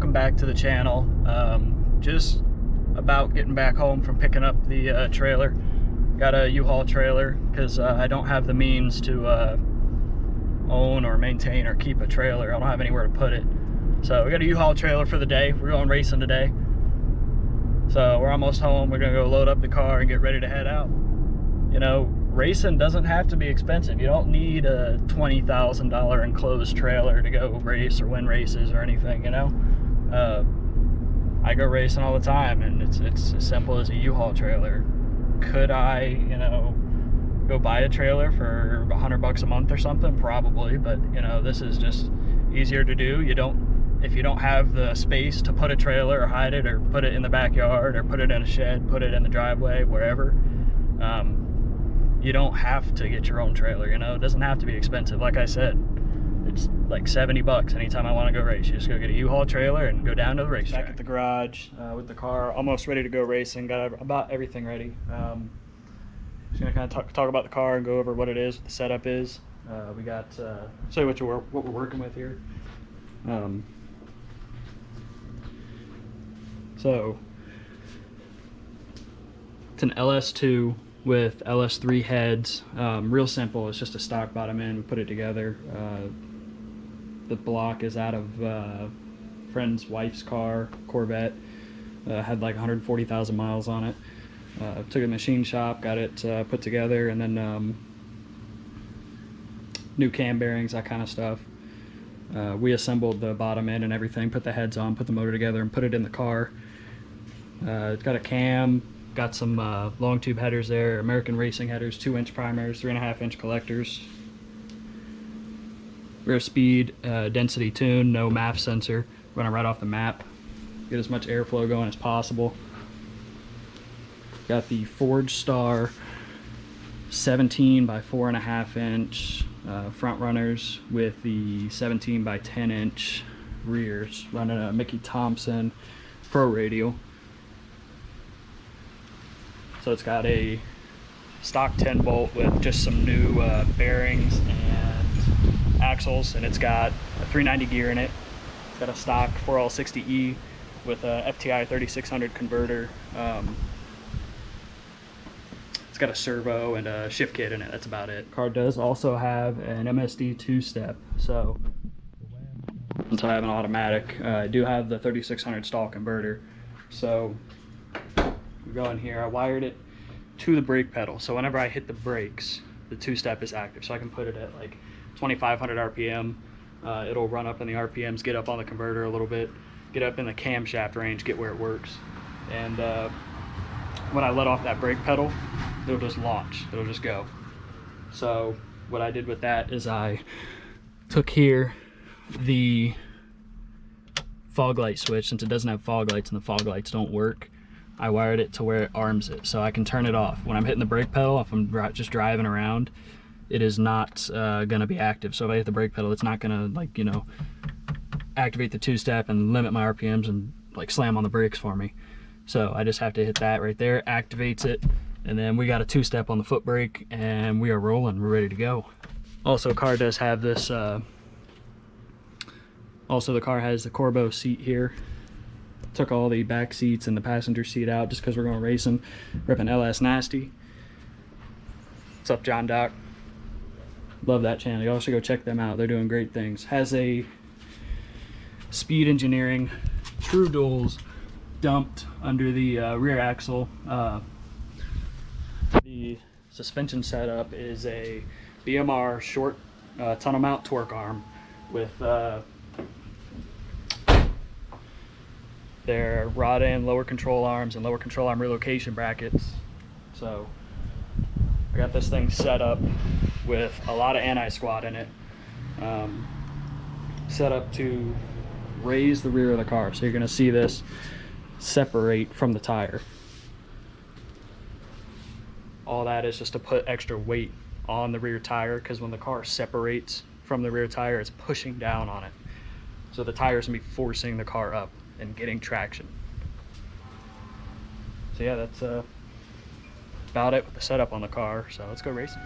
welcome back to the channel. Just about getting back home from picking up the trailer. Got a U-Haul trailer because I don't have the means to own or maintain or keep a trailer. I don't have anywhere to put it. So we got a U-Haul trailer for the day. We're going racing today. So we're almost home. We're gonna go load up the car and get ready to head out. You know, racing doesn't have to be expensive. You don't need a $20,000 enclosed trailer to go race or win races or anything, you know? I go racing all the time, and it's as simple as a U-Haul trailer. Could I, you know, go buy a trailer for $100 a month or something? Probably, but you know, this is just easier to do. If you don't have the space to put a trailer or hide it or put it in the backyard or put it in a shed, put it in the driveway, wherever, you don't have to get your own trailer, you know? It doesn't have to be expensive. Like I said, it's like 70 bucks anytime I want to go race. You just go get a U-Haul trailer and go down to the racetrack. Back at the garage with the car almost ready to go racing. Got about everything ready. Just gonna kind of talk about the car and go over what it is, what the setup is. We got show you what we're working with here. So it's an LS2 with LS3 heads. Real simple. It's just a stock bottom end. We put it together. The block is out of a friend's wife's car, Corvette. Had like 140,000 miles on it. Took it to the machine shop, got it put together, and then new cam bearings, that kind of stuff. We assembled the bottom end and everything, put the heads on, put the motor together, and put it in the car. It's got a cam, got some long tube headers there, American Racing headers, 2-inch primers, 3.5-inch collectors. Rear speed, density tune, no MAF sensor, running right off the map. Get as much airflow going as possible. Got the Forge Star 17 by 4.5 inch front runners with the 17 by 10 inch rears, running a Mickey Thompson Pro Radial. So it's got a stock 10 bolt with just some new bearings and axles, and it's got a 390 gear in it. It's got a stock 4L60E with a FTI 3600 converter. It's got a servo and a shift kit in it. That's about it. Car does also have an MSD 2-step. So since I have an automatic, I do have the 3600 stall converter. So we go in here. I wired it to the brake pedal. So whenever I hit the brakes, the 2-step is active. So I can put it at like 2,500 RPM. It'll run up in the RPMs, get up on the converter a little bit, get up in the camshaft range, get where it works. And when I let off that brake pedal, it'll just launch. It'll just go. So what I did with that is I took here the fog light switch. Since it doesn't have fog lights and the fog lights don't work, I wired it to where it arms it, so I can turn it off. When I'm hitting the brake pedal, if I'm just driving around, it is not gonna be active. So if I hit the brake pedal, it's not gonna, like, you know, activate the 2-step and limit my RPMs and like slam on the brakes for me. So I just have to hit that right there, activates it, and then we got a 2-step on the foot brake, and we are rolling. We're ready to go. Also, car does have this. Also, the car has the Corbeau seat here. Took all the back seats and the passenger seat out just because we're going racing. Ripping LS Nasty. What's up, John Doc? Love that channel. You all should go check them out. They're doing great things. Has a Speed Engineering True Duals dumped under the rear axle. The suspension setup is a BMR short tunnel mount torque arm with their rod end lower control arms and lower control arm relocation brackets. So I got this thing set up with a lot of anti-squat in it, set up to raise the rear of the car. So you're going to see this separate from the tire. All that is just to put extra weight on the rear tire, because when the car separates from the rear tire, it's pushing down on it. So the tire's going to be forcing the car up and getting traction. So yeah, that's about it with the setup on the car. So let's go racing.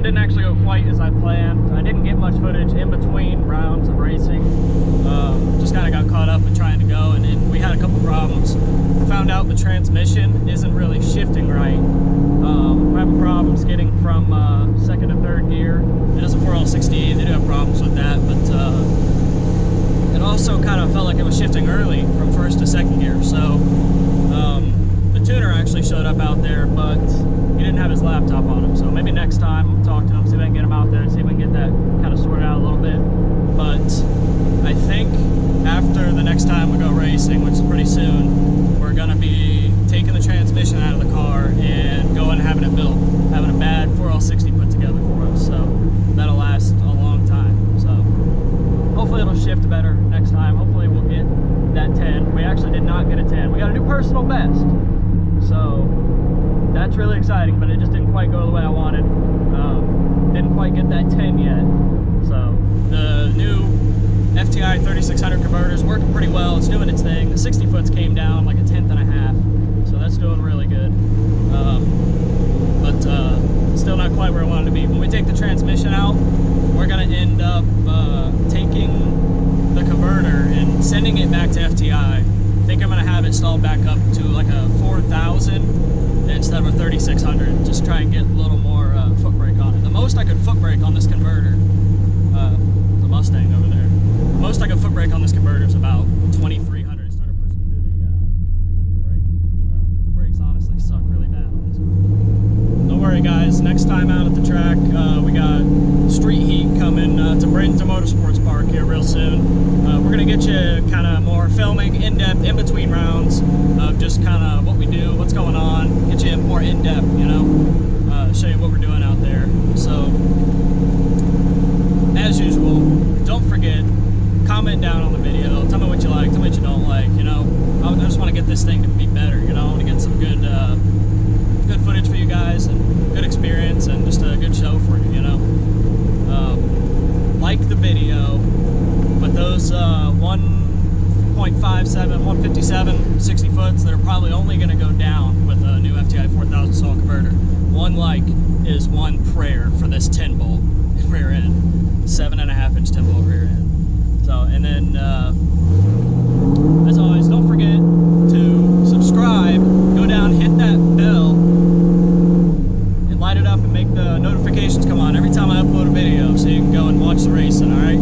didn't actually go quite as I planned. I didn't get much footage in between rounds of racing. Just kind of got caught up in trying to go, and we had a couple problems. Found out the transmission isn't really shifting right. We're having problems getting from second to third gear. It is a 4L60E, they do have problems with that, but it also kind of felt like it was shifting early from first to second gear. So the tuner actually showed up out there, but he didn't have his laptop on him. So maybe next time I'll talk to him, see if I can get him out there and see if we can get that kind of sorted out a little bit. But I think after the next time we go racing, which is pretty soon, we're gonna be taking the transmission out of the car and going and having it built, having a bad 4L60 put together for us. So that'll last a long time. So hopefully it'll shift better next time. Hopefully we'll get that 10. We actually did not get a 10. We got a new personal best. So that's really exciting, but it just didn't quite go the way I wanted. Didn't quite get that 10 yet. So the new FTI 3600 converter is working pretty well. It's doing its thing. The 60 foots came down like a tenth and a half, so that's doing really good. But still not quite where I wanted to be. When we take the transmission out, we're going to end up taking the converter and sending it back to FTI. I think I'm going to have it stalled back up to like a 4000 instead of a 3600. Just try and get a little more foot brake on it. The most I could foot brake on this converter, the Mustang over there, the most I could foot brake on this converter is about 2300. Started pushing through the brake. The brakes honestly suck really bad on this one. Don't worry guys, next time out at the track, we got street heat coming to Bradenton Motorsports Park here real soon. We're going to get you kind of more filming, in-depth, in-between rounds of just kind of what we do, what's going on, get you more in-depth, you know, show you what we're doing out there. So, as usual, don't forget, comment down on the video, tell me what you like, tell me what you don't like, you know. I just want to get this thing to be better, you know. I want to get some good footage for you guys and good experience and just a good show for you, you know. Like the video, but those 1.57, 157, 60 foots that are probably only going to go down with a new FTI 4000 stall converter. One like is one prayer for this 10 bolt rear end, 7.5 inch 10 bolt rear end. So, and then as always, don't forget to subscribe, go down, hit that bell, and light it up and make the notifications come on every time I upload a video so you can go and watch the racing, alright?